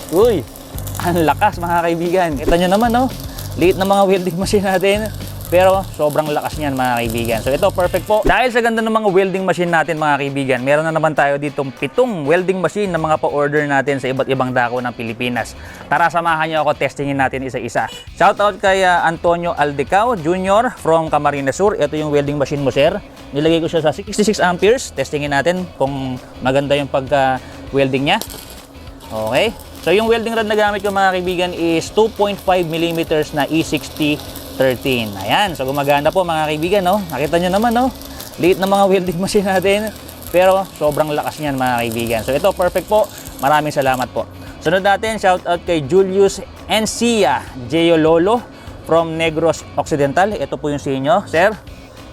Uy, ang lakas mga kaibigan. Kita nyo naman, no? Liit na mga welding machine natin. Pero sobrang lakas niyan mga kaibigan. So ito perfect po. Dahil sa ganda ng mga welding machine natin mga kaibigan, meron na naman tayo ditong 7 welding machine na mga pa-order natin sa iba't ibang dako ng Pilipinas. Tara samahan niyo ako, testingin natin isa-isa. Shoutout kay Antonio Aldecao Jr. from Camarines Sur. Ito yung welding machine mo, sir. Nilagay ko siya sa 66 amperes. Testingin natin kung maganda yung pagka-welding niya. Okay. So yung welding rod na gamit ko mga kaibigan is 2.5 mm na E6013. Ayan, so gumagana po mga kaibigan, no? Nakita nyo naman, no? Liit na mga welding machine natin, pero sobrang lakas niyan mga kaibigan. So ito, perfect po. Maraming salamat po. Sunod natin, shout out kay Julius Encia Geololo from Negros Occidental. Ito po yung sa inyo, sir.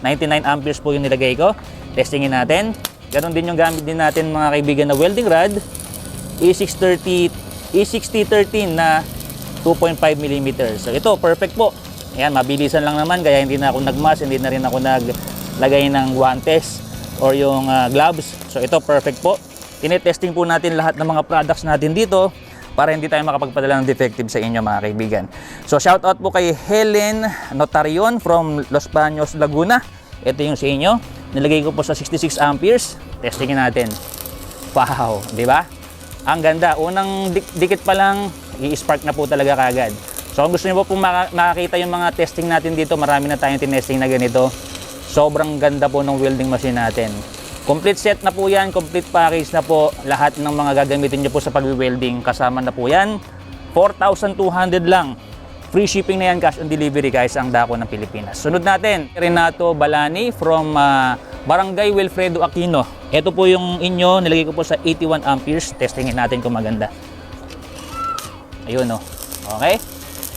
99 amperes po yung nilagay ko. Testingin natin. Ganon din yung gamit din natin mga kaibigan na welding rod. E6013 na 2.5 mm. So ito, perfect po. Ayan, mabilisan lang naman, kaya hindi na ako nagmas, hindi na rin ako naglagay ng guantes or yung gloves. So ito, perfect po. Tinetesting po natin lahat ng mga products natin dito para hindi tayo makapagpadala ng defective sa inyo mga kaibigan. So shout out po kay Helen Notarion from Los Baños, Laguna. Ito yung sa inyo. Nilagay ko po sa 66 amperes. Testingin natin. Wow, di ba? Ang ganda. Unang dikit pa lang, i-spark na po talaga kagad. So kung gusto niyo po makakita yung mga testing natin dito, marami na tayong tinesting na ganito. Sobrang ganda po ng welding machine natin. Complete set na po yan, complete package na po. Lahat ng mga gagamitin niyo po sa pag-welding, kasama na po yan. 4,200 lang. Free shipping na yan, cash on delivery guys, ang dako ng Pilipinas. Sunod natin, Renato Balani from Barangay Wilfredo Aquino. Ito po yung inyo, nilagay ko po sa 81 amperes. Testingin natin kung maganda. Ayun, no. Okay.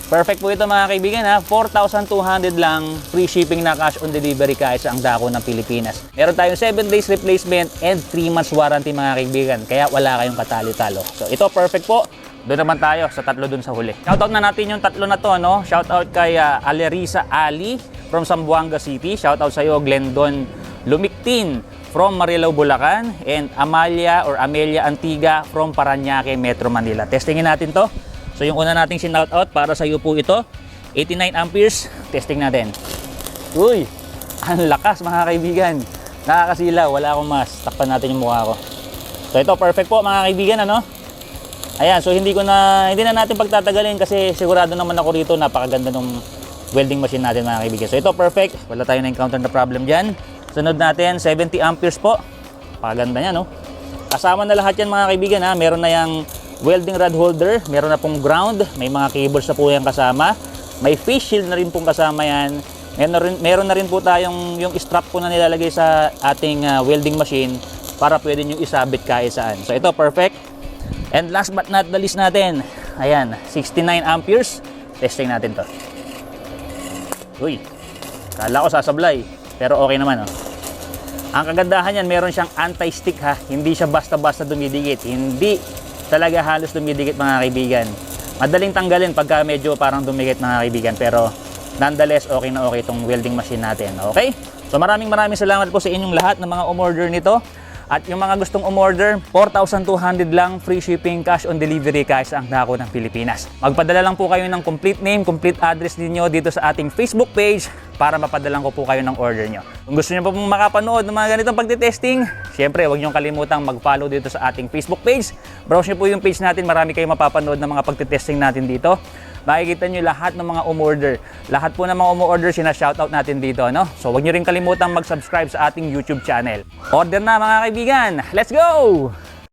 Perfect po ito mga kaibigan, ha. 4,200 lang, free shipping na cash on delivery kahit sa ang dako ng Pilipinas. Meron tayong 7 days replacement and 3 months warranty mga kaibigan. Kaya wala kayong katalo-talo. So ito perfect po. Doon naman tayo sa tatlo dun sa huli. Shoutout na natin yung tatlo na to, no. Shoutout kay Alerisa Ali from Zamboanga City. Shoutout sa iyo Glendon Lumiktin from Marilao, Bulacan, and Amelia Antiga from Parañaque, Metro Manila. Testingin natin to. So yung una nating sinoutout para sa iyo po ito, 89 amperes, testing natin. Uy, ang lakas mga kaibigan. Nakakasilaw, wala akong mas. Takpan natin yung mukha ko. So ito, perfect po mga kaibigan, ano? Ayan, so hindi na natin pagtatagalin kasi sigurado naman ako rito, napakaganda ng welding machine natin mga kaibigan. So ito, perfect. Wala tayong na-encounter na problem dyan. Sunod natin, 70 amperes po. Pakaganda niya, no? Kasama na lahat yan mga kaibigan, ha? Meron na yung welding rod holder, meron na pong ground, may mga cables na po yan kasama, may face shield na rin pong kasama yan, meron na rin po tayong yung strap po na nilalagay sa ating welding machine para pwede nyo isabit kahit saan. So ito, perfect. And last but not the least natin, ayan, 69 amperes, testing natin to. Uy, kala ko sasablay, pero okay naman, oh. Ang kagandahan yan, meron siyang anti-stick, ha, hindi siya basta-basta dumidikit, hindi talaga halos dumidikit mga kaibigan. Madaling tanggalin pagka medyo parang dumikit mga kaibigan, pero nonetheless okay na okay itong welding machine natin. Okay? So maraming salamat po sa inyong lahat ng mga umorder nito. At yung mga gustong umorder, 4,200 lang, free shipping, cash on delivery kahit sa ang dako ng Pilipinas. Magpadala lang po kayo ng complete name, complete address ninyo dito sa ating Facebook page para mapadalan ko po kayo ng order nyo. Kung gusto nyo po pong makapanood ng mga ganitong pagtitesting, syempre huwag nyo kalimutang mag-follow dito sa ating Facebook page. Browse nyo po yung page natin, marami kayong mapapanood ng mga pagtitesting natin dito. Makikita nyo lahat ng mga umorder. Lahat po ng mga umorder, sina-shoutout natin dito, no? So huwag nyo rin kalimutang mag-subscribe sa ating YouTube channel. Order na mga kaibigan! Let's go!